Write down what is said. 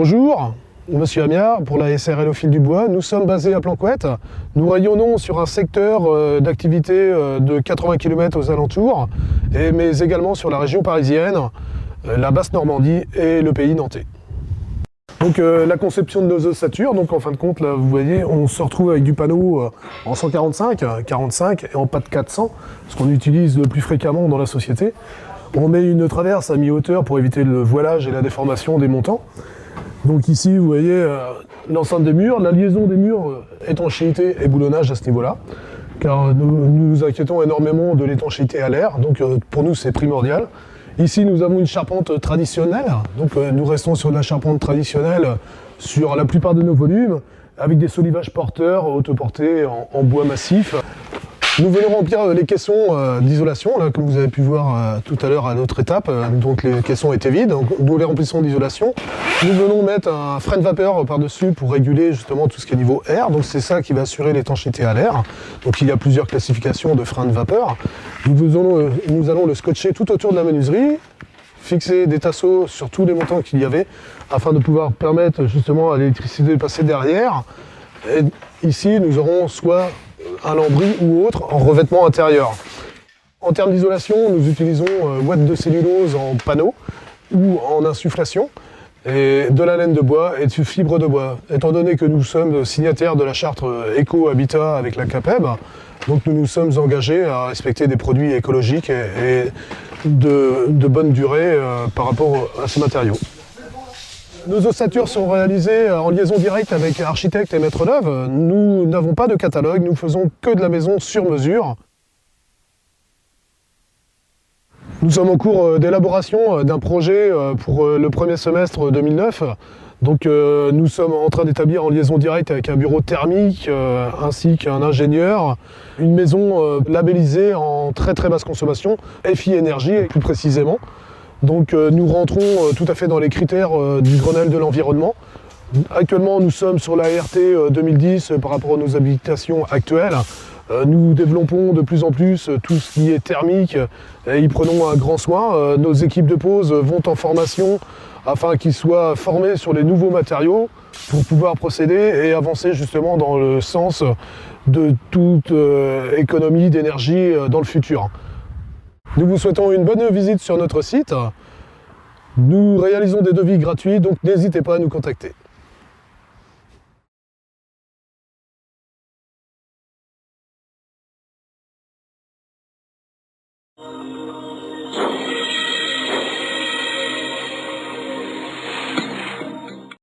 Bonjour, Monsieur Amiard, pour la SARL au fil du bois. Nous sommes basés à Plancoët. Nous rayonnons sur un secteur d'activité de 80 km aux alentours, mais également sur la région parisienne, la Basse-Normandie et le pays nantais. Donc la conception de nos ossatures, donc en fin de compte, là, vous voyez, on se retrouve avec du panneau en 145, 45 et en pâte 400, ce qu'on utilise le plus fréquemment dans la société. On met une traverse à mi-hauteur pour éviter le voilage et la déformation des montants. Donc ici, vous voyez l'enceinte des murs, la liaison des murs, étanchéité et boulonnage à ce niveau-là, car nous nous inquiétons énormément de l'étanchéité à l'air, donc pour nous c'est primordial. Ici, nous avons une charpente traditionnelle, donc nous restons sur de la charpente traditionnelle sur la plupart de nos volumes, avec des solivages porteurs autoportés en bois massif. Nous venons remplir les caissons d'isolation, comme vous avez pu voir tout à l'heure à l'autre étape, donc les caissons étaient vides, donc nous les remplissons d'isolation. Nous venons mettre un frein de vapeur par-dessus pour réguler justement tout ce qui est niveau air, donc c'est ça qui va assurer l'étanchéité à l'air. Donc il y a plusieurs classifications de freins de vapeur. Nous allons le scotcher tout autour de la menuiserie, fixer des tasseaux sur tous les montants qu'il y avait, afin de pouvoir permettre justement à l'électricité de passer derrière. Et ici, nous aurons soit un lambris ou autre en revêtement intérieur. En termes d'isolation, nous utilisons ouate de cellulose en panneau ou en insufflation, et de la laine de bois et de fibre de bois. Étant donné que nous sommes signataires de la charte Éco-Habitat avec la CAPEB, donc nous nous sommes engagés à respecter des produits écologiques et de bonne durée par rapport à ces matériaux. Nos ossatures sont réalisées en liaison directe avec architectes et maîtres d'œuvre. Nous n'avons pas de catalogue, nous faisons que de la maison sur mesure. Nous sommes en cours d'élaboration d'un projet pour le premier semestre 2009. Donc nous sommes en train d'établir en liaison directe avec un bureau thermique ainsi qu'un ingénieur une maison labellisée en très basse consommation, FI Énergie plus précisément. Donc nous rentrons tout à fait dans les critères du Grenelle de l'environnement. Actuellement nous sommes sur la RT 2010 par rapport à nos habitations actuelles. Nous développons de plus en plus tout ce qui est thermique et y prenons un grand soin. Nos équipes de pose vont en formation afin qu'ils soient formés sur les nouveaux matériaux pour pouvoir procéder et avancer justement dans le sens de toute économie d'énergie dans le futur. Nous vous souhaitons une bonne visite sur notre site. Nous réalisons des devis gratuits, donc n'hésitez pas à nous contacter.